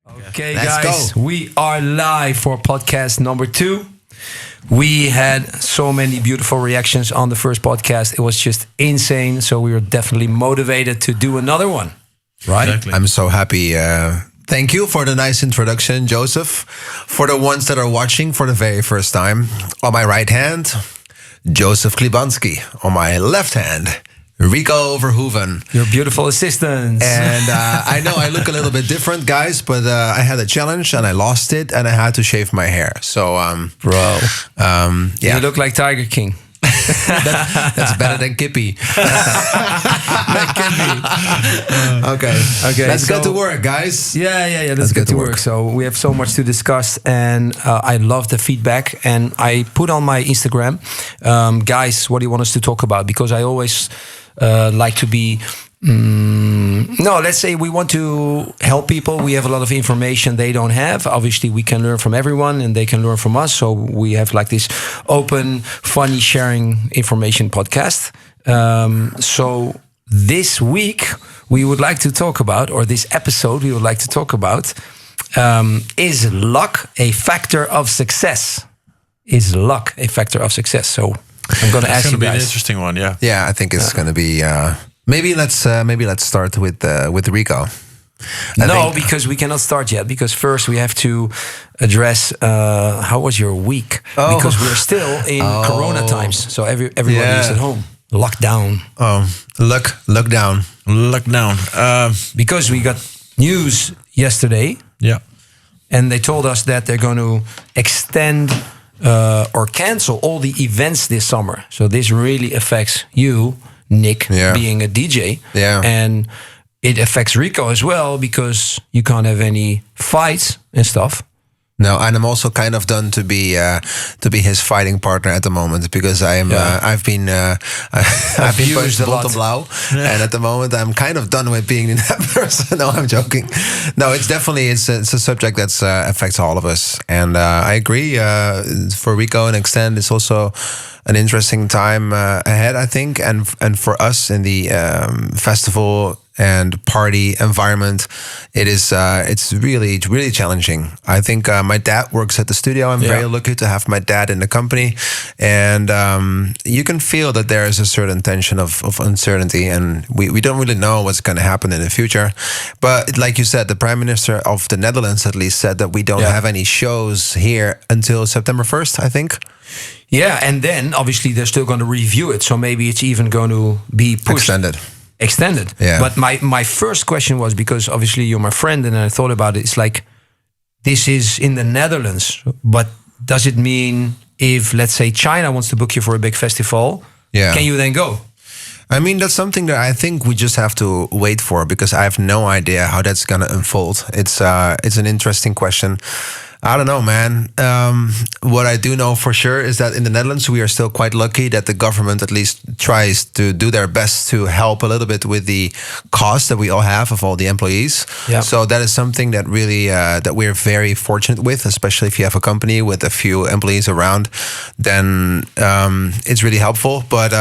Okay, Let's guys, go. we are live for podcast number 2. We had so many beautiful reactions on the first podcast. It was just insane. So we were definitely motivated to do another one. Right? Exactly. I'm so happy. Thank you for the nice introduction, Joseph. For the ones that are watching for the very first time, on my right hand, Joseph Klibansky. On my left hand, Rico Verhoeven. Your beautiful assistants. And I know I look a little bit different, guys, but I had a challenge and I lost it and I had to shave my hair. So, Bro, yeah, you look like Tiger King. that's better than Kippy. Okay, let's get to work, guys. Yeah. Let's get to work. So we have so much to discuss, and I love the feedback. And I put on my Instagram, guys, what do you want us to talk about? Because I always like to be. No, let's say we want to help people. We have a lot of information they don't have. Obviously, we can learn from everyone and they can learn from us. So we have like this open, funny sharing information podcast. So this week we would like to talk about, or this episode we would like to talk about, is luck a factor of success? Is luck a factor of success? So I'm going to ask you It's going to be an guys. interesting one, yeah. Yeah, I think it's going to be. Maybe let's start with Rico. I No, think- because we cannot start yet. Because first we have to address how was your week? Oh. Because we're still in Corona times, so everybody Yeah. is at home, lockdown. Look down. Look down. Because we got news yesterday, Yeah. and they told us that they're going to extend or cancel all the events this summer. So this really affects you, Nick, Yeah. being a DJ. Yeah. And it affects Rico as well because you can't have any fights and stuff. No, and I'm also kind of done to be his fighting partner at the moment because I've been Abused a bont lot. en blauw, and at the moment I'm kind of done with being in that person. No, I'm joking. No, it's definitely it's a subject that's affects all of us, and I agree. For Rico and Extend, it's also an interesting time ahead, I think, and for us in the festival and party environment, it's really challenging. I think my dad works at the studio. I'm very lucky to have my dad in the company, and you can feel that there is a certain tension of uncertainty, and we don't really know what's going to happen in the future. But like you said, the Prime Minister of the Netherlands at least said that we don't have any shows here until September 1st, I think. Yeah, and then obviously they're still going to review it. So maybe it's even going to be pushed. Extended. Yeah. But my first question was, because obviously you're my friend and I thought about it, it's like, this is in the Netherlands, but does it mean if, let's say, China wants to book you for a big festival, can you then go? I mean, that's something that I think we just have to wait for because I have no idea how that's going to unfold. It's an interesting question. I don't know, man. What I do know for sure is that in the Netherlands, we are still quite lucky that the government at least tries to do their best to help a little bit with the cost that we all have of all the employees. Yeah. So that is something that really that we're very fortunate with, especially if you have a company with a few employees around, then it's really helpful. But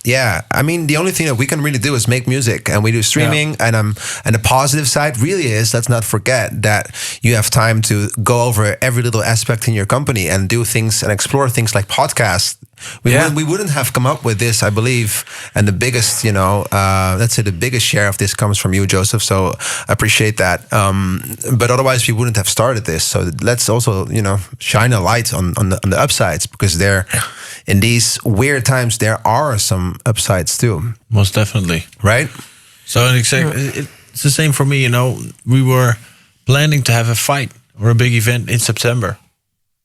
yeah, I mean, the only thing that we can really do is make music, and we do streaming. And the positive side really is, let's not forget that you have time to go over every little aspect in your company and do things and explore things like podcasts. We wouldn't have come up with this, I believe. And the biggest, let's say the biggest share of this comes from you, Joseph. So I appreciate that. But otherwise, we wouldn't have started this. So let's also, shine a light on the upsides, because in these weird times, there are some upsides too. Most definitely. Right? So it's the same for me, We were planning to have a fight or a big event in September.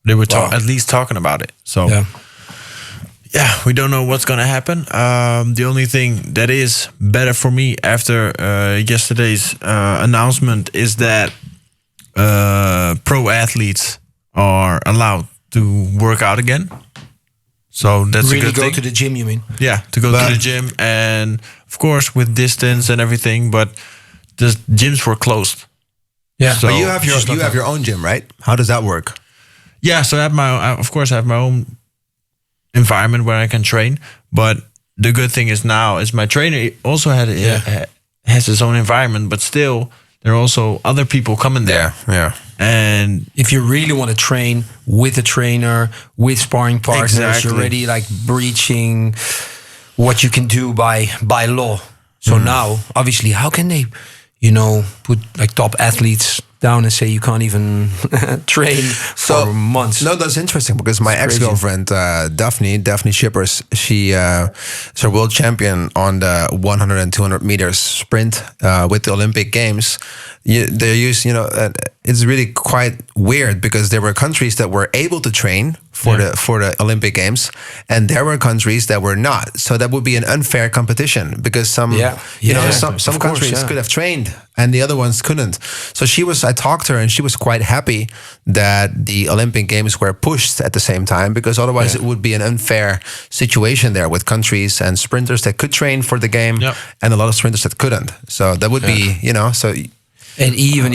They were at least talking about it. So we don't know what's going to happen. The only thing that is better for me after yesterday's announcement is that pro athletes are allowed to work out again. So that's Really a good go thing. to the gym, you mean? Yeah, to go to the gym, and of course with distance and everything. But the gyms were closed. Yeah. So But you have your own gym, right? How does that work? Yeah, so I have my own environment where I can train. But the good thing is now is my trainer also has his own environment, but still there are also other people coming there. Yeah. And if you really want to train with a trainer, with sparring partners, you're already like breaching what you can do by law. So now, obviously, how can they, put like top athletes down and say you can't even train for months? No, that's interesting because my ex-girlfriend, Daphne Shippers, she is a world champion on the 100 and 200 meters sprint with the Olympic Games. They use, it's really quite weird because there were countries that were able to train for the Olympic Games, and there were countries that were not. So that would be an unfair competition because some countries could have trained and the other ones couldn't. So I talked to her and she was quite happy that the Olympic Games were pushed at the same time, because otherwise it would be an unfair situation there with countries and sprinters that could train for the game and a lot of sprinters that couldn't. So that would be, And even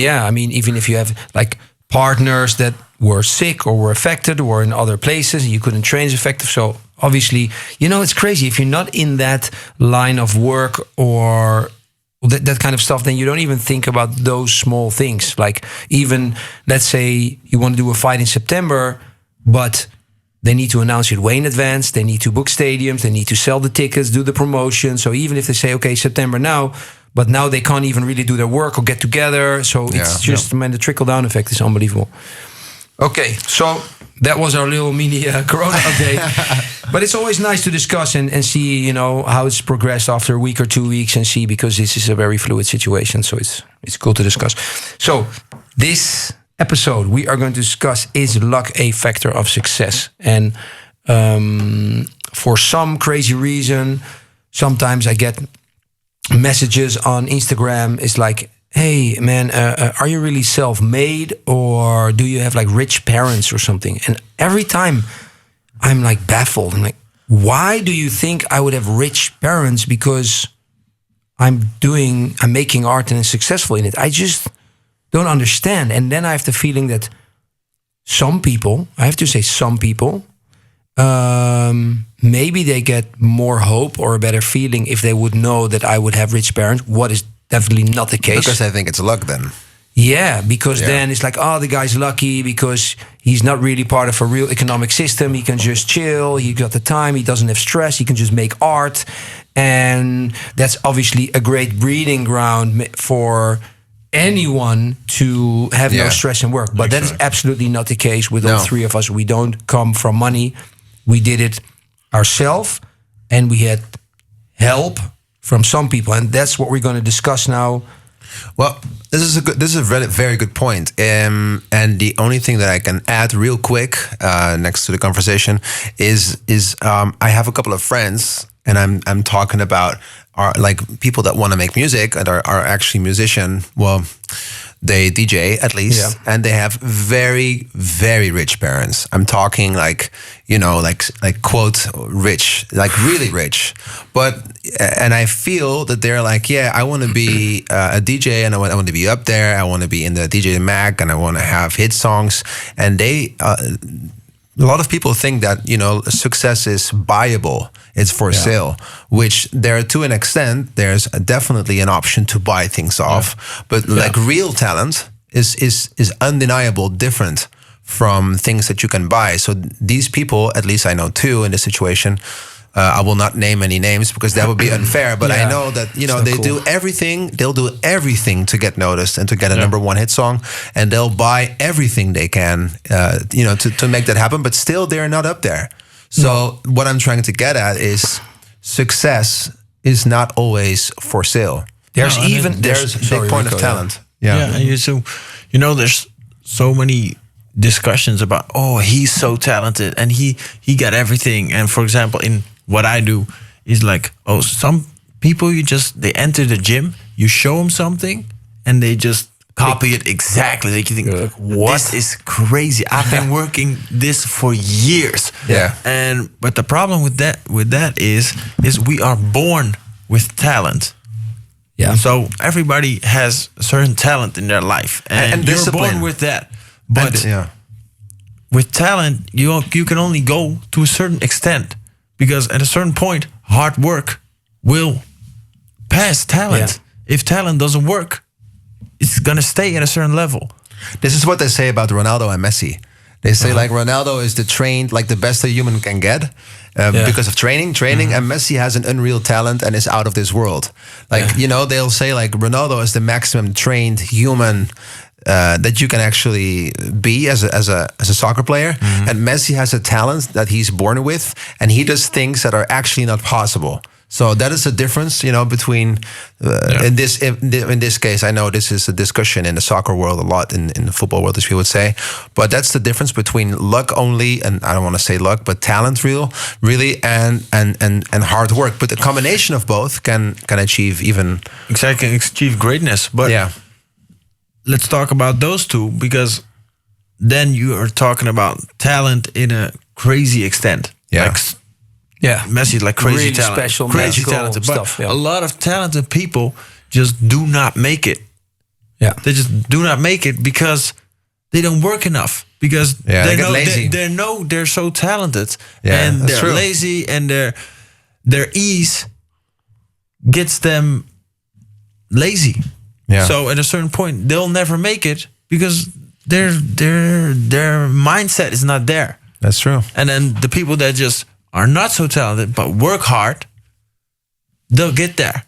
if you have like partners that were sick or were affected or in other places, you couldn't train as effective. So obviously, it's crazy. If you're not in that line of work or that kind of stuff, then you don't even think about those small things. Like even, let's say you want to do a fight in September, but they need to announce it way in advance. They need to book stadiums. They need to sell the tickets, do the promotion. So even if they say, okay, September now, but now they can't even really do their work or get together. So it's just, the trickle-down effect is unbelievable. Okay, so that was our little mini Corona update. But it's always nice to discuss and see, how it's progressed after a week or 2 weeks and see, because this is a very fluid situation. So it's cool to discuss. So this episode, we are going to discuss, is luck a factor of success? And for some crazy reason, sometimes I get messages on Instagram. It's like, hey man, are you really self-made, or do you have like rich parents or something? And every time I'm like baffled. I'm like, why do you think I would have rich parents? Because I'm making art and I'm successful in it. I just don't understand. And then I have the feeling that some people, maybe they get more hope or a better feeling if they would know that I would have rich parents. What is definitely not the case. Because I think it's luck then. Yeah, because then it's like, oh, the guy's lucky because he's not really part of a real economic system. He can just chill. He got the time. He doesn't have stress. He can just make art. And that's obviously a great breeding ground for anyone to have no stress and work. But that is absolutely not the case with all three of us. We don't come from money. We did it ourselves, and we had help from some people, and that's what we're going to discuss now. Well, this is a very, very good point. And the only thing that I can add real quick next to the conversation is I have a couple of friends, and I'm talking about like people that want to make music and are actually musician. Well, they DJ at least, and they have very, very rich parents. I'm talking like, like quote rich, like really rich. And I feel that they're like, I want to be a DJ, and I want to be up there. I want to be in the DJ Mag, and I want to have hit songs. And a lot of people think that, success is buyable. It's for sale, which there, to an extent, there's definitely an option to buy things off. But like real talent is undeniable different from things that you can buy. So these people, at least I know two in this situation, I will not name any names because that would be unfair. But I know that, they do everything. They'll do everything to get noticed and to get a number one hit song. And they'll buy everything they can, to make that happen. But still, they're not up there. So what I'm trying to get at is success is not always for sale. There's a big point of talent. And there's so many discussions about, oh, he's so talented and he got everything. And for example, in what I do is like, oh, some people they enter the gym, you show them something, and they just copy it exactly. Like you think, what? This is crazy. I've been working this for years. But the problem with that is we are born with talent. Yeah. So everybody has a certain talent in their life, and you're born with that. But with talent, you can only go to a certain extent, because at a certain point, hard work will pass talent. If talent doesn't work, it's gonna stay at a certain level. This is what they say about Ronaldo and Messi. They say like Ronaldo is the trained, like the best a human can get because of training, and Messi has an unreal talent and is out of this world. Like they'll say like Ronaldo is the maximum trained human that you can actually be as a soccer player, and Messi has a talent that he's born with, and he does things that are actually not possible. So that is a difference, between in this case. I know this is a discussion in the soccer world a lot, in the football world, as we would say. But that's the difference between luck only, and I don't want to say luck, but talent, really, and hard work. But the combination of both can achieve achieve greatness. But let's talk about those two, because then you are talking about talent in a crazy extent. Messi is like crazy really talent, special, crazy talented stuff. But a lot of talented people just do not make it. They just do not make it because they don't work enough. Because they get lazy. They're so talented, and they're lazy, and their ease gets them lazy. So at a certain point, they'll never make it because their mindset is not there. That's true. And then the people that just are not so talented but work hard, they'll get there.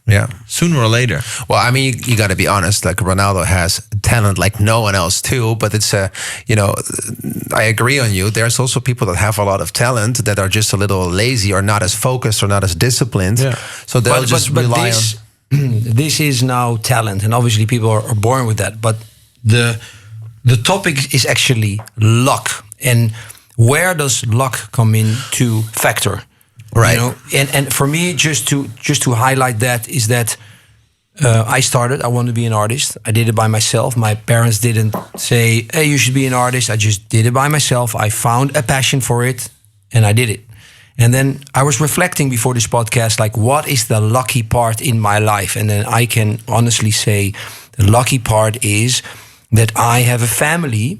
Sooner or later. Well, I mean, you got to be honest. Like Ronaldo has talent like no one else too. But it's I agree on you. There's also people that have a lot of talent that are just a little lazy or not as focused or not as disciplined. So they'll just rely on. This is now talent, and obviously people are born with that. But the topic is actually luck, and where does luck come into factor? Right. And for me, just to highlight that is that I want to be an artist. I did it by myself. My parents didn't say, "Hey, you should be an artist." I just did it by myself. I found a passion for it, and I did it. And then I was reflecting before this podcast, like, what is the lucky part in my life? And then I can honestly say the lucky part is that I have a family,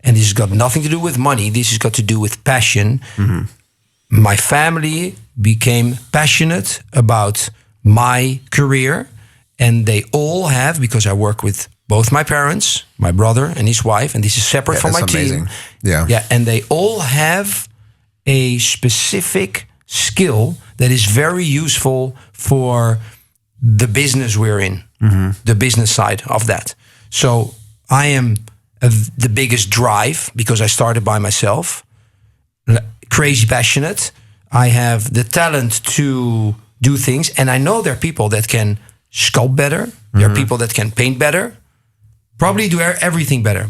and this has got nothing to do with money. This has got to do with passion. My family became passionate about my career, and they all have, because I work with both my parents, my brother and his wife, and this is separate from my team. And they all have a specific skill that is very useful for the business we're in, the business side of that. So I am the biggest drive because I started by myself, crazy passionate. I have the talent to do things, and I know there are people that can sculpt better. There are people that can paint better, probably do everything better,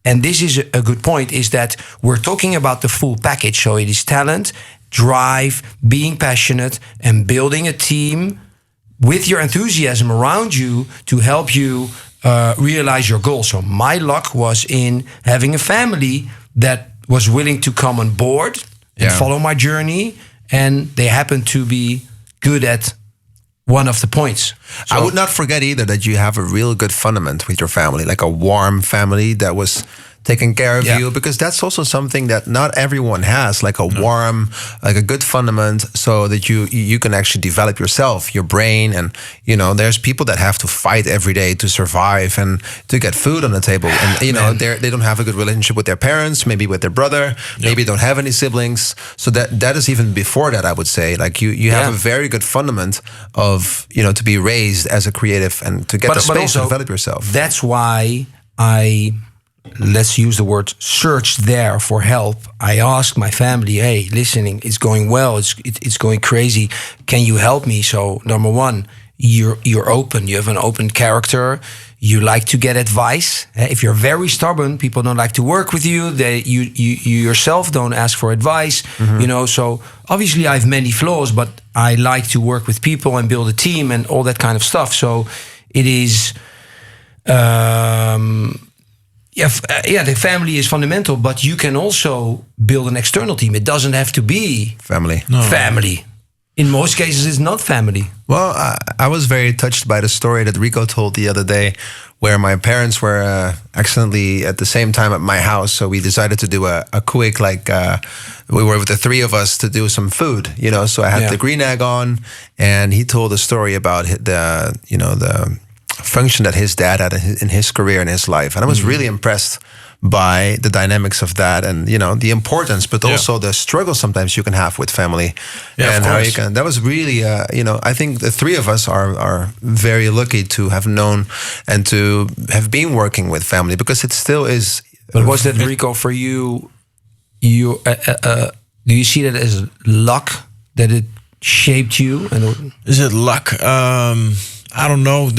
and this is a good point, is that we're talking about the full package. So it is talent, drive, being passionate, and building a team with your enthusiasm around you to help you realize your goals. So my luck was in having a family that was willing to come on board and follow my journey, and they happen to be good at one of the points. So, I would not forget either that you have a real good fundament with your family, like a warm family that was taking care of you, because that's also something that not everyone has, like a warm, like a good fundament, so that you can actually develop yourself, your brain. And there's people that have to fight every day to survive and to get food on the table, and they don't have a good relationship with their parents, maybe with their brother, maybe don't have any siblings. So that is even before that, I would say, like you have a very good fundament of to be raised as a creative and to get the space also, to develop yourself. That's why let's use the word search there for help. I asked my family, "Hey, listening, it's going well. It's going crazy. Can you help me?" So number one, you're open. You have an open character. You like to get advice. If you're very stubborn, people don't like to work with you. You yourself don't ask for advice. So obviously I have many flaws, but I like to work with people and build a team and all that kind of stuff. So it is. The family is fundamental, but you can also build an external team. It doesn't have to be family. Family. In most cases, it's not family. Well, I was very touched by the story that Rico told the other day, where my parents were accidentally at the same time at my house. So we decided to do a quick, we were with the three of us to do some food, So I had the green egg on, and he told a story about function that his dad had in his career and his life, and I was really impressed by the dynamics of that, and the importance, but also the struggle sometimes you can have with family, and how you can. That was really, I think the three of us are very lucky to have known and to have been working with family, because it still is. But was that, Rico, for you? Do you see that as luck, that it shaped you? And is it luck? I don't know.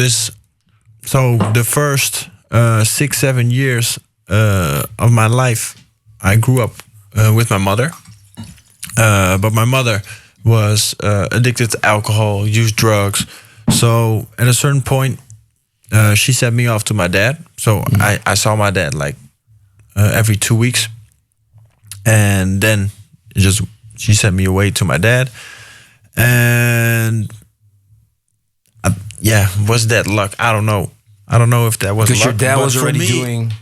So the first 6-7 years of my life, I grew up with my mother. But my mother was addicted to alcohol, used drugs. So at a certain point, she sent me off to my dad. So I saw my dad like every 2 weeks. And then she sent me away to my dad. And was that luck? I don't know. I don't know if that was luck. Because your dad was already doing...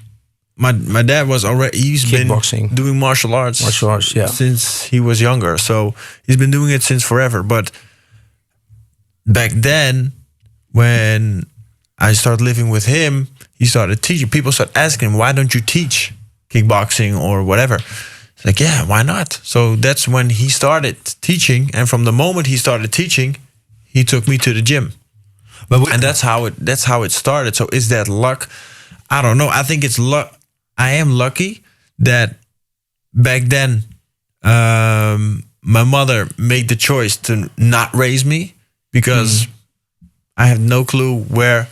My dad was already... He's kickboxing. Been doing martial arts. Since he was younger. So he's been doing it since forever. But back then, when I started living with him, he started teaching. People started asking him, why don't you teach kickboxing or whatever? It's like, yeah, why not? So that's when he started teaching. And from the moment he started teaching, he took me to the gym. And that's how it started. So is that luck? I don't know. I think it's luck. I am lucky that back then my mother made the choice to not raise me, because I have no clue where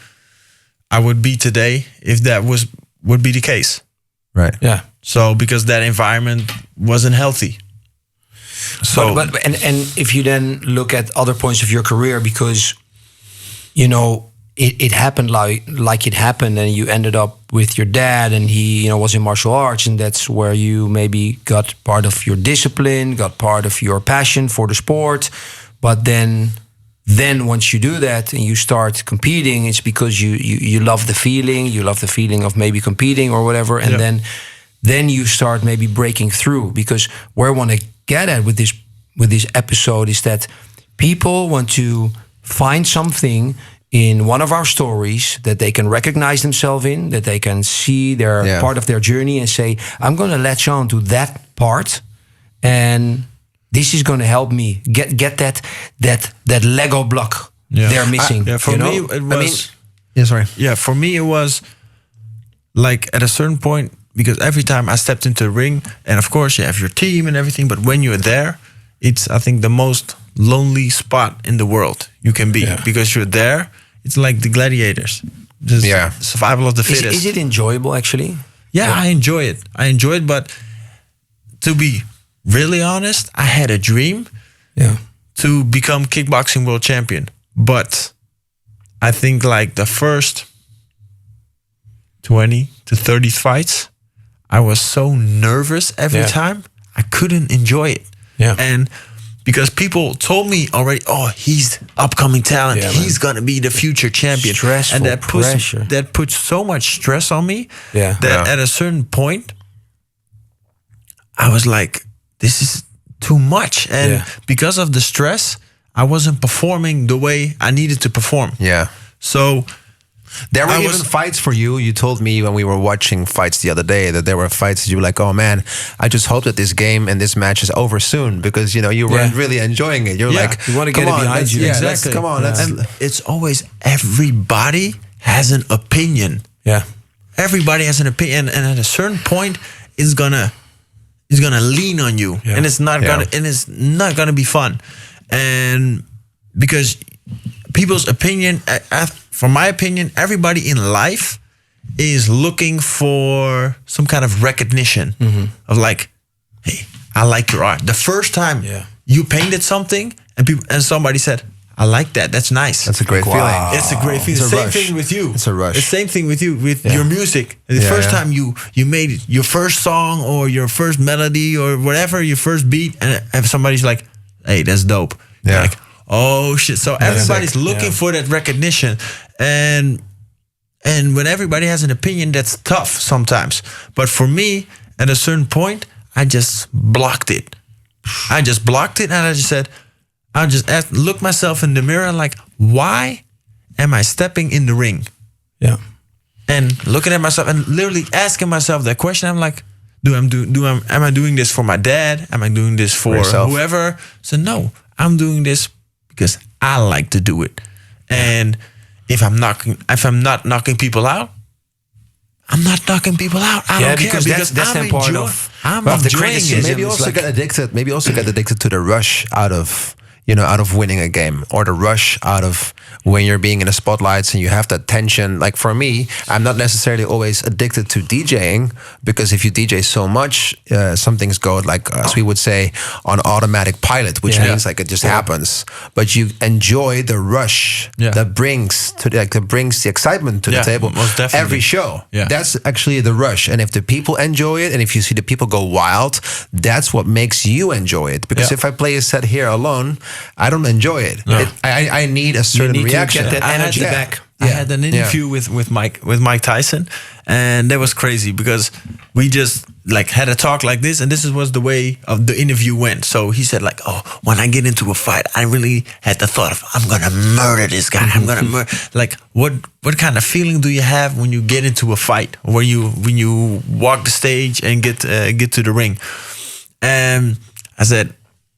I would be today if that would be the case. Right. Yeah. So because that environment wasn't healthy. So but if you then look at other points of your career, because it happened like it happened, and you ended up with your dad, and he was in martial arts, and that's where you maybe got part of your discipline, got part of your passion for the sport. But then once you do that and you start competing, it's because you love the feeling of maybe competing or whatever, and then you start maybe breaking through. Because where I want to get at with this episode is that people want to find something in one of our stories that they can recognize themselves in, that they can see their part of their journey and say, I'm going to latch on to that part, and this is going to help me get that Lego block they're missing. For me, it was... for me, it was like at a certain point, because every time I stepped into the ring, and of course you have your team and everything, but when you're there, it's, I think, the most lonely spot in the world you can be, because you're there. It's like the gladiators. Just survival of the fittest. Is it enjoyable, actually? Yeah, I enjoy it. But to be really honest, I had a dream to become kickboxing world champion. But I think like the first 20 to 30 fights, I was so nervous every time. I couldn't enjoy it. Yeah. And because people told me already, oh, he's upcoming talent. He's going to be the future champion. Stressful, and pressure. That puts so much stress on me that at a certain point, I was like, this is too much. And because of the stress, I wasn't performing the way I needed to perform. Yeah. So there were even fights for you. You told me when we were watching fights the other day that there were fights that you were like, oh man, I just hope that this game and this match is over soon, because you weren't really enjoying it. You're like, you want to get it behind you. Exactly. Come on. And it's always, everybody has an opinion. Yeah. Everybody has an opinion, and at a certain point, it's gonna lean on you, and it's not gonna be fun. And because people's opinion, from my opinion, everybody in life is looking for some kind of recognition of like, hey, I like your art. The first time you painted something and somebody said, I like that. That's nice. That's a great feeling. It's a great feeling. Same thing with you. It's a rush. The same thing with you, with your music. The first time you made your first song or your first melody or whatever, your first beat, and somebody's like, hey, that's dope. Yeah. You're like, oh shit. So everybody's looking for that recognition. And when everybody has an opinion, that's tough sometimes. But for me, at a certain point, I just blocked it. And I just said, look myself in the mirror like, why am I stepping in the ring? Yeah. And looking at myself and literally asking myself that question. I'm like, am I doing this for my dad? Am I doing this for whoever? So no, I'm doing this because I like to do it. And if I'm not knocking people out, I'm not knocking people out. I don't care because that's I'm part enjoying, of I'm the enjoying criticism. it. Maybe also get addicted. Maybe also get addicted to the rush out of winning a game, or the rush out of when you're being in the spotlights and you have that tension. Like for me, I'm not necessarily always addicted to DJing, because if you DJ so much, some things go, like as we would say, on automatic pilot, which means like it just happens. But you enjoy the rush that brings the excitement to the table. Most definitely. Every show. Yeah. That's actually the rush. And if the people enjoy it, and if you see the people go wild, that's what makes you enjoy it. Because if I play a set here alone, I don't enjoy it. No. I need a certain reaction. To get that energy back. I had an interview with Mike Tyson, and that was crazy because we just like had a talk like this, and this was the way of the interview went. So he said like, "Oh, when I get into a fight, I really had the thought of I'm gonna murder this guy. I'm gonna murder." Like, what kind of feeling do you have when you get into a fight, when you walk the stage and get to the ring? And I said,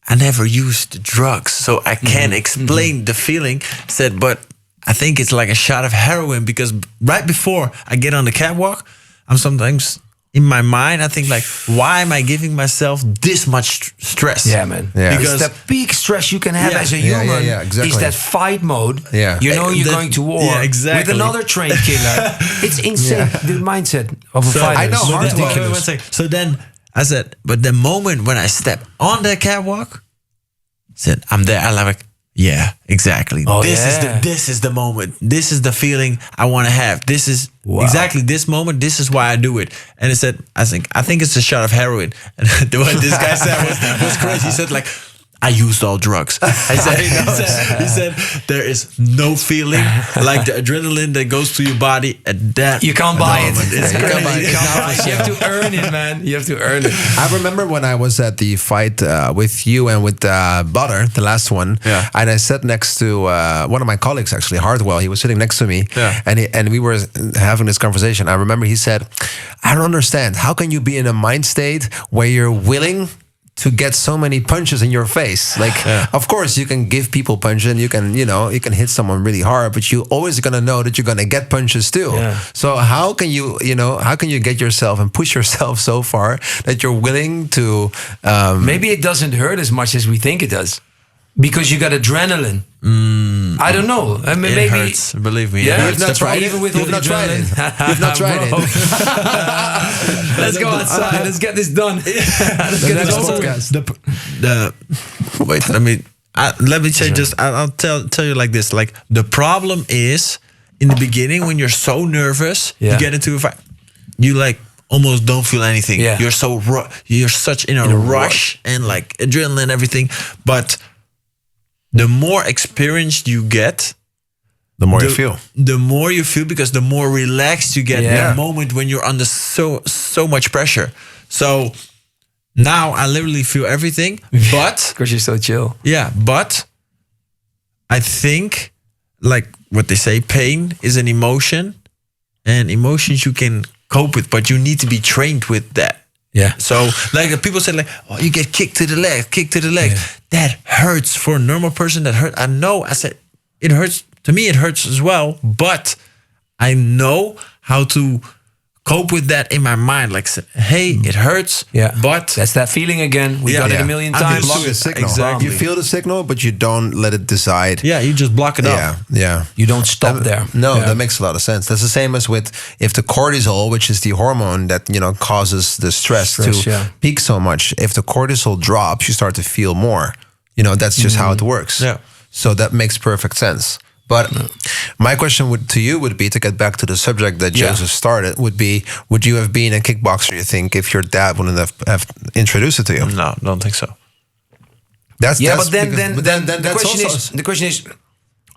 I never used drugs, so I can't explain the feeling. I said, but I think it's like a shot of heroin, because right before I get on the catwalk, I'm sometimes in my mind, I think like, why am I giving myself this much stress? Yeah, man. Yeah. Because the peak stress you can have as a human exactly. is that fight mode. Yeah. You know you're going to war with another trained killer. It's insane, the mindset of a fighter. I know. It's ridiculous. So then I said, but the moment when I step on that catwalk, said I'm there. I'm like, yeah, exactly. Oh, This is the moment. This is the feeling I want to have. This is exactly this moment. This is why I do it. And it said, I think it's a shot of heroin. And what this guy said was crazy. He said like, I used all drugs. He said there is no feeling like the adrenaline that goes to your body at that. You can't buy it. It's You can't buy it. crazy. You have to earn it, man. You have to earn it. I remember when I was at the fight with you and with Butter, the last one, and I sat next to one of my colleagues, actually, Hardwell. He was sitting next to me, and we were having this conversation. I remember he said, I don't understand. How can you be in a mind state where you're willing to get so many punches in your face? Like, of course, you can give people punches, and you can hit someone really hard, but you always gonna know that you're gonna get punches too. Yeah. So how can you get yourself and push yourself so far that you're willing to? Maybe it doesn't hurt as much as we think it does, because you got adrenaline. I don't know. Maybe it hurts. Believe me. Yeah, you've not tried it. Even with You've all not the tried it. adrenaline. You've not tried it. Let's go outside. Let's get this done. Let's get this podcast. Wait. Let me say just. I'll tell you like this. Like, the problem is in the beginning when you're so nervous, you get into a fight. You like almost don't feel anything. Yeah. You're such in a rush and like adrenaline and everything. But the more experienced you get, the more you feel. The more you feel, because the more relaxed you get in that moment when you're under so much pressure. So now I literally feel everything, but because you're so chill. Yeah, but I think, like what they say, pain is an emotion, and emotions you can cope with, but you need to be trained with that. Yeah. So like people say like, oh, you get kicked to the leg. Yeah. That hurts for a normal person. That hurt. I know. I said it hurts. To me, it hurts as well. But I know how to cope with that in my mind. Like, hey, it hurts. Yeah. But that's that feeling again. We got it a million times. You block the signal. Exactly. You feel the signal, but you don't let it decide. Yeah, you just block it up. Yeah. You don't stop there. No, that makes a lot of sense. That's the same as with if the cortisol, which is the hormone that causes the stress to peak so much. If the cortisol drops, you start to feel more. That's just how it works. Yeah. So that makes perfect sense. But my question to you would be, to get back to the subject that Joseph started, would be, would you have been a kickboxer, you think, if your dad wouldn't have introduced it to you? No, don't think so. But then the question is,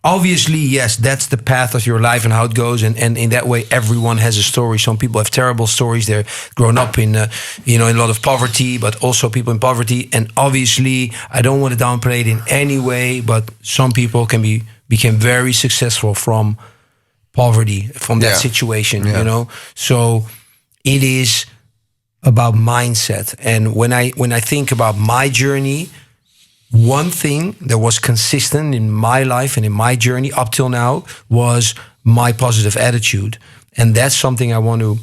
obviously, yes, that's the path of your life and how it goes, and in that way, everyone has a story. Some people have terrible stories; they're grown up in in a lot of poverty, but also people in poverty. And obviously, I don't want to downplay it in any way, but some people can be became very successful from poverty, from that situation, you know? So it is about mindset. And when I think about my journey, one thing that was consistent in my life and in my journey up till now was my positive attitude. And that's something I want to,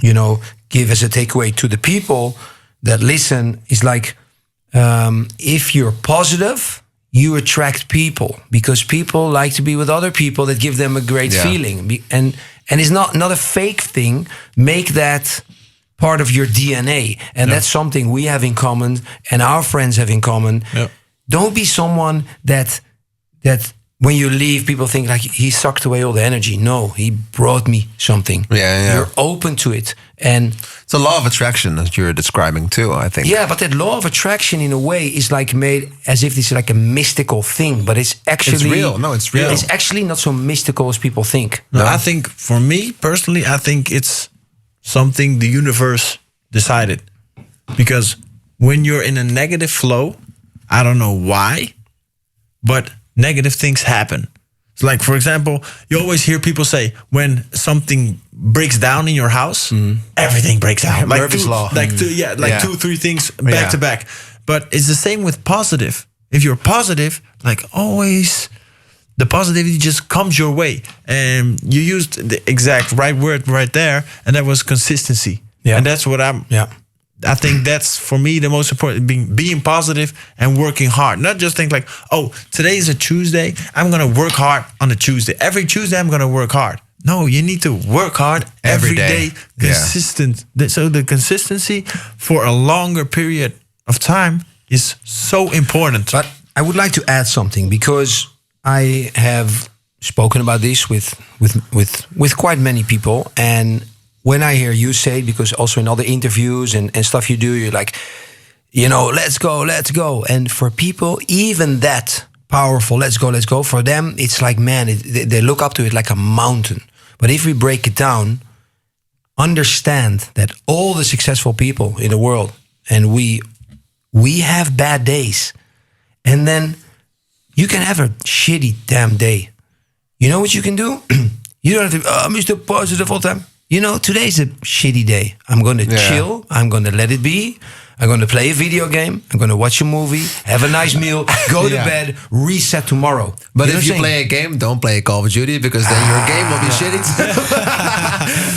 you know, give as a takeaway to the people that listen. Is like, if you're positive, you attract people, because people like to be with other people that give them a great feeling. And it's not a fake thing. Make that part of your DNA. And that's something we have in common and our friends have in common. Yeah. Don't be someone that when you leave, people think like he sucked away all the energy. No, he brought me something. Yeah. You're open to it. And it's a law of attraction that you're describing too, I think. Yeah, but that law of attraction in a way is like made as if it's like a mystical thing, but it's actually... It's real. No, it's real. It's actually not so mystical as people think. No, I think for me personally, I think it's something the universe decided. Because when you're in a negative flow, I don't know why, but negative things happen. It's like, for example, you always hear people say when something breaks down in your house, everything breaks down. Like Murphy's Law. Like 2-3 things back to back. But it's the same with positive. If you're positive, like always, the positivity just comes your way. And you used the exact right word right there, and that was consistency. Yeah. And that's what I think that's for me the most important, being positive and working hard. Not just think like, oh, today is a Tuesday, I'm gonna work hard on a Tuesday. Every Tuesday I'm gonna work hard. No, you need to work hard every day. Consistent. So the consistency for a longer period of time is so important. But I would like to add something, because I have spoken about this with quite many people, and when I hear you say it, because also in other interviews and stuff you do, you're like, you know, let's go. And for people, even that powerful, let's go, for them, it's like, man, they look up to it like a mountain. But if we break it down, understand that all the successful people in the world, and we have bad days. And then you can have a shitty damn day. You know what you can do? You don't have to, Mr. Positive all the time. You know, today's a shitty day. I'm going to chill. I'm going to let it be. I'm going to play a video game. I'm going to watch a movie, have a nice meal, go to bed, reset tomorrow. But if you play a game, don't play Call of Duty, because then your game will be shitty too.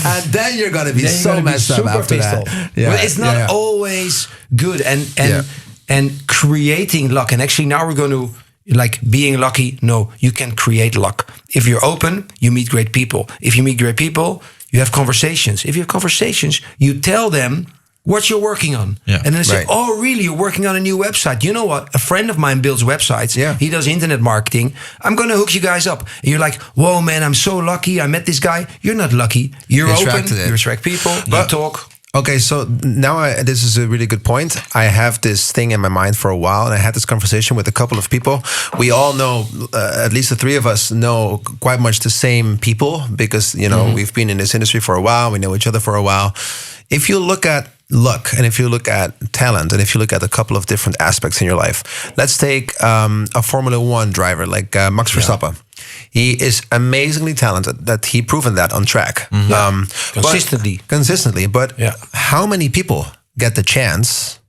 And then you're going to be so messed up after that. Yeah. But it's not always good. And creating luck. And actually now we're going to, like, being lucky. No, you can create luck. If you're open, you meet great people. If you meet great people, you have conversations. If you have conversations, you tell them what you're working on. Yeah. And then they say, oh, really? You're working on a new website? You know what? A friend of mine builds websites. Yeah. He does internet marketing. I'm going to hook you guys up. And you're like, whoa, man, I'm so lucky. I met this guy. You're not lucky. You're open. You attract people. You talk. Okay, so now this is a really good point. I have this thing in my mind for a while, and I had this conversation with a couple of people. We all know, at least the three of us know quite much the same people, because, you know, we've been in this industry for a while. We know each other for a while. If you look at luck, and if you look at talent, and if you look at a couple of different aspects in your life, let's take a Formula One driver like Max Verstappen. He is amazingly talented. That he proven that on track, consistently. But how many people get the chance?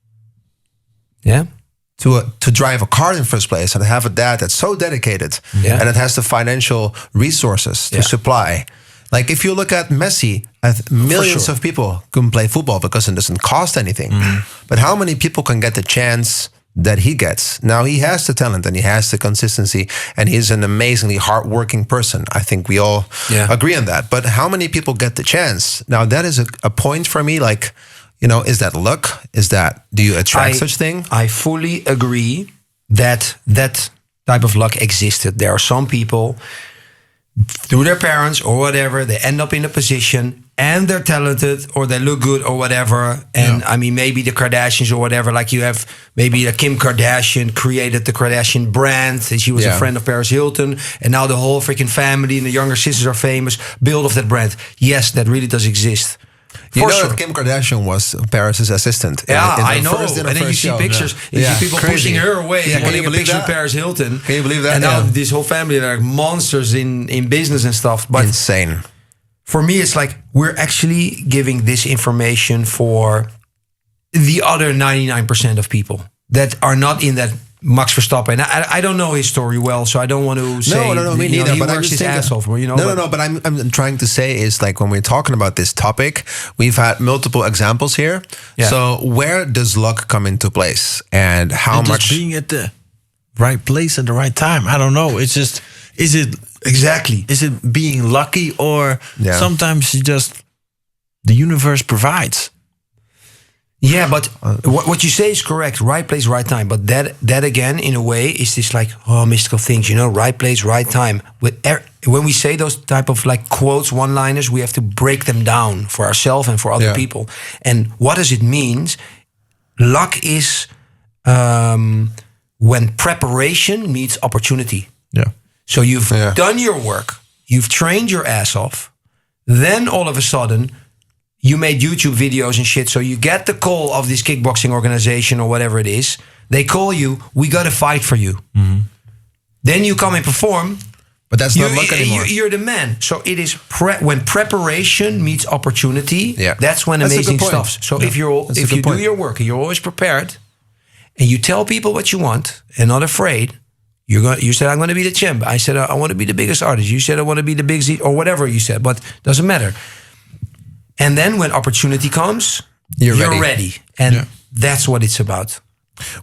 To drive a car in the first place and have a dad that's so dedicated and it has the financial resources to supply. Like if you look at Messi, millions of people can play football because it doesn't cost anything. But how many people can get the chance that he gets? Now he has the talent and he has the consistency and he's an amazingly hardworking person. I think we all agree on that. But how many people get the chance? Now that is a point for me. Like, you know, is that luck? Do you attract such thing? I fully agree that that type of luck existed. There are some people, through their parents or whatever, they end up in a position and they're talented or they look good or whatever. And I mean, maybe the Kardashians or whatever, like you have maybe Kim Kardashian created the Kardashian brand and she was a friend of Paris Hilton. And now the whole freaking family and the younger sisters are famous, build off that brand. Yes, that really does exist. You know that Kim Kardashian was Paris' assistant. I know. And then you see pictures. You see people pushing her away. Yeah, wanting a picture of Paris Hilton. Can you believe that? And now this whole family are like monsters in business and stuff. But insane. For me, it's like we're actually giving this information for the other 99% of people that are not in that Max Verstappen. I don't know his story well, so I don't want to say. No, me neither. He but works his ass off. No. But I'm trying to say is like when we're talking about this topic, we've had multiple examples here. Yeah. So where does luck come into place, and how much being at the right place at the right time? I don't know. It's just is it being lucky, or sometimes the universe provides. Yeah, but what you say is correct. Right place, right time. But that again, in a way, is this like mystical things. Right place, right time. When we say those type of like quotes, one-liners, we have to break them down for ourselves and for other people. And what does it mean? Luck is when preparation meets opportunity. Yeah. So you've done your work, you've trained your ass off, then all of a sudden, you made YouTube videos and shit, so you get the call of this kickboxing organization or whatever it is. They call you, we got to fight for you. Mm-hmm. Then you come and perform. But that's not luck anymore. You're the man. So it is when preparation meets opportunity, that's when amazing stuff. So if you do your work and you're always prepared, and you tell people what you want and not afraid, you said, I'm going to be the champ. I said, I want to be the biggest artist. You said, I want to be the biggest, or whatever you said, but doesn't matter. And then when opportunity comes, you're ready. And that's what it's about.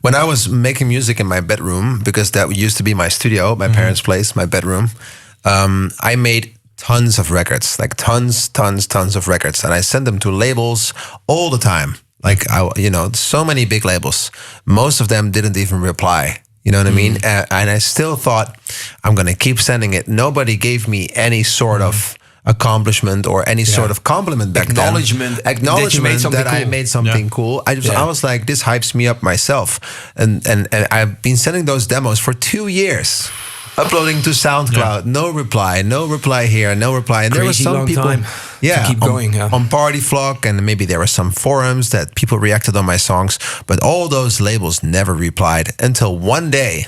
When I was making music in my bedroom, because that used to be my studio, my parents' place, my bedroom, I made tons of records, like tons of records. And I sent them to labels all the time. Like, so many big labels. Most of them didn't even reply. You know what I mean? And I still thought, I'm going to keep sending it. Nobody gave me any sort of accomplishment or any sort of compliment back acknowledgement then. That I made something cool. I was like, this hypes me up myself. And I've been sending those demos for 2 years. Uploading to SoundCloud, no reply here, no reply. And there were some people to keep going on Party Flock, and maybe there were some forums that people reacted on my songs, but all those labels never replied until one day.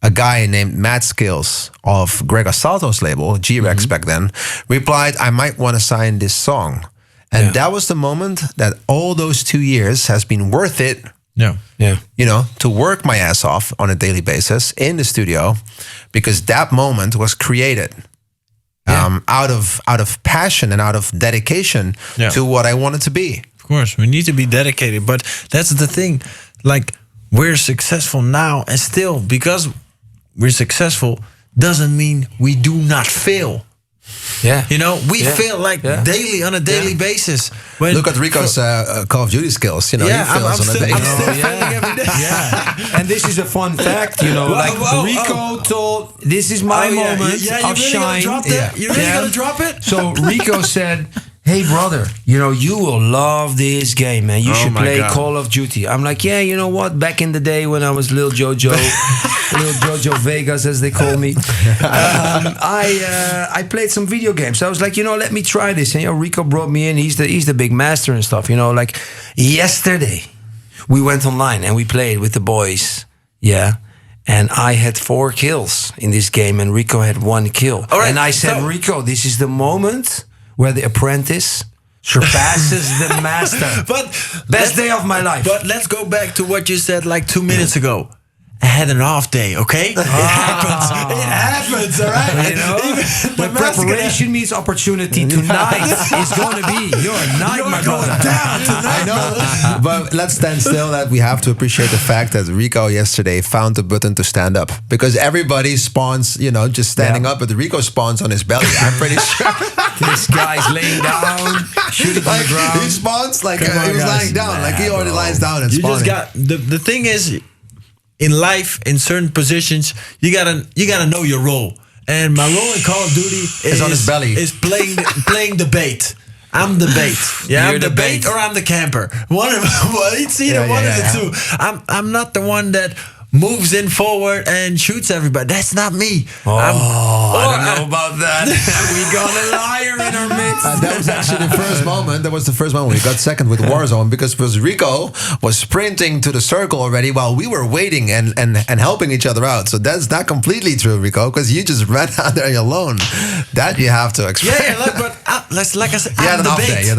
A guy named Matt Skills of Greg Asalto's label, G-Rex back then, replied, I might want to sign this song. And that was the moment that all those 2 years has been worth it. To work my ass off on a daily basis in the studio, because that moment was created out of passion and out of dedication to what I wanted to be. Of course, we need to be dedicated, but that's the thing. Like, we're successful now, and still, because we're successful, doesn't mean we do not fail. We fail daily on a daily basis. Look at Rico's Call of Duty skills. He fails on a daily basis. I'm still failing every day. And this is a fun fact, Rico told, this is my moment of shine. You really gonna drop it? So Rico said, hey brother, you will love this game, man. You should play Call of Duty. I'm like, yeah, you know what? Back in the day when I was Lil Jojo, Lil Jojo Vegas as they call me, I played some video games. So I was like, let me try this. And Rico brought me in. He's the big master and stuff. Like yesterday, we went online and we played with the boys. And I had 4 kills in this game, and Rico had 1 kill. All right, and I said, Rico, this is the moment where the apprentice surpasses the master. But best day of my life. But let's go back to what you said like 2 minutes ago. I had an off day, okay? It happens. It happens, all right? When preparation meets opportunity, tonight is going to be your night, my brother. Down tonight, I know. But let's stand still that we have to appreciate the fact that Rico yesterday found the button to stand up. Because everybody spawns, just standing up, but Rico spawns on his belly. I'm pretty sure. This guy's laying down, shooting on the ground. He spawns like he was lying down. Like he already lies down and spawning. You just got, the thing is, in life, in certain positions, you gotta know your role. And my role in Call of Duty is on his belly. Is playing the bait. I'm the bait. Yeah, I'm the bait or I'm the camper. It's either one of the two. I'm not the one that moves in forward and shoots everybody. That's not me. I don't know about that. We got a liar in our That was actually the first moment. That was the first moment we got second with Warzone because Rico was sprinting to the circle already while we were waiting and helping each other out. So that's not completely true, Rico, because you just ran out there alone. That you have to explain. But like I said, I'm the bait.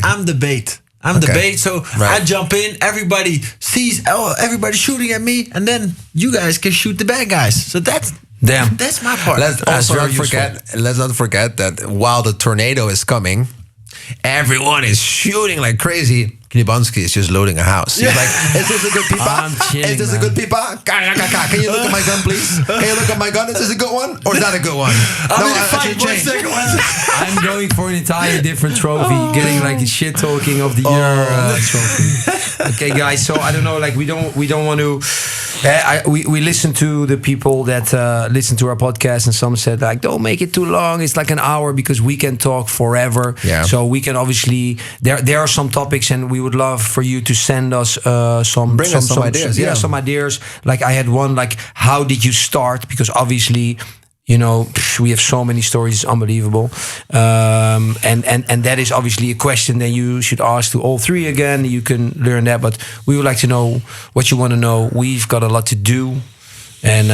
I'm the bait. I'm the bait. So I jump in. Everybody sees. Oh, everybody's shooting at me, and then you guys can shoot the bad guys. So that's my part. Let's not forget that while the tornado is coming, everyone is shooting like crazy. Klibansky is just loading a house. He's like, is this a good pipa? Is this a good pipa? Can you look at my gun, please? Can you look at my gun? Is this a good one? Or is that a good one? I'm going for an entirely different trophy, getting like the shit talking of the year trophy. Okay, guys. So I don't know. Like we don't want to. We listen to the people that listen to our podcast, and some said like, don't make it too long. It's like an hour because we can talk forever. Yeah. So we can obviously there are some topics, and we would love for you to send us some ideas. Some ideas. Like I had one like, how did you start? Because obviously, you know, we have so many stories, it's unbelievable. And that is obviously a question that you should ask to all three again. You can learn that, but we would like to know what you want to know. We've got a lot to do. And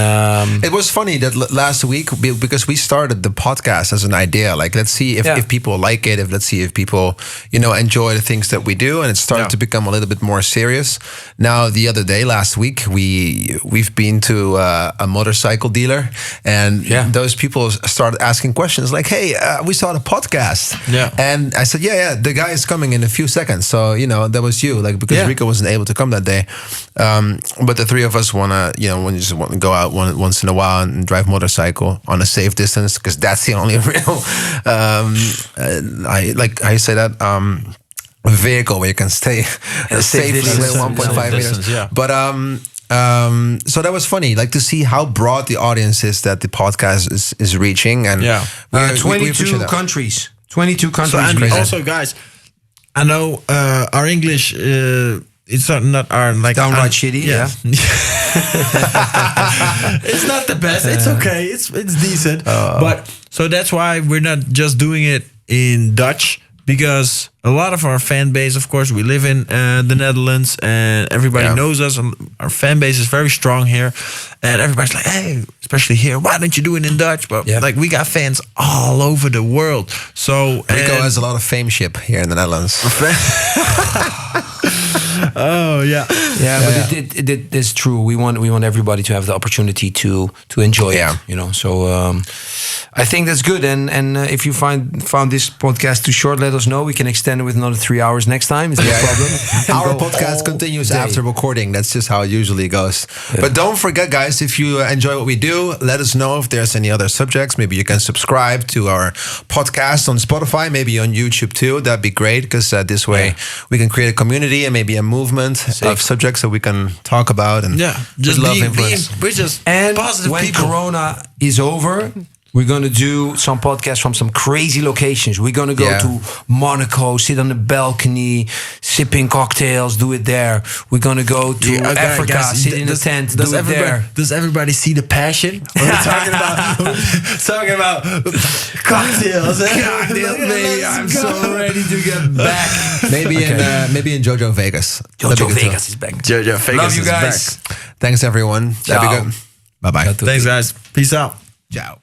it was funny that last week, because we started the podcast as an idea, like let's see if people like it, let's see if people, you know, enjoy the things that we do, and it started to become a little bit more serious. Now the other day, last week, we've been to a motorcycle dealer, and those people started asking questions like, hey, we saw the podcast, and I said, the guy is coming in a few seconds, so you know that was you, like because Rico wasn't able to come that day, but the three of us want to go out once in a while and drive motorcycle on a safe distance, because that's the only real I like how you say that vehicle where you can stay safely within 1.5 meters. But so that was funny, like to see how broad the audience is that the podcast is reaching, and 22 countries. 22 countries. So, and also, guys, I know our English. It's not our like downright shitty. Yeah. It's not the best. It's okay. It's decent. But so that's why we're not just doing it in Dutch, because a lot of our fan base, of course, we live in the Netherlands, and everybody knows us. And our fan base is very strong here, and everybody's like, hey, especially here, why don't you do it in Dutch? But like we got fans all over the world. So Rico has a lot of fameship here in the Netherlands. Oh yeah, but it is true. We want everybody to have the opportunity to enjoy it. You know, so I think that's good. And if you found this podcast too short, let us know. We can extend it with another 3 hours next time. Is that a problem? Our podcast continues after recording. That's just how it usually goes. But don't forget, guys, if you enjoy what we do, let us know if there's any other subjects. Maybe you can subscribe to our podcast on Spotify, maybe on YouTube too. That'd be great, because this way we can create a community and maybe a movement of subjects that we can talk about, and just love influence. We're just positive when people. Corona is over, we're going to do some podcasts from some crazy locations. We're going to go to Monaco, sit on the balcony, sipping cocktails, do it there. We're going to go to Africa, sit in a tent, do it there. Does everybody see the passion? We're talking about cocktails. Baby, I'm so ready to get back. Maybe in Jojo Vegas. Jojo Vegas is back. Jojo Vegas Love you guys. Back. Thanks, everyone. That'd be good. Bye-bye. Thanks, guys. Peace out. Ciao.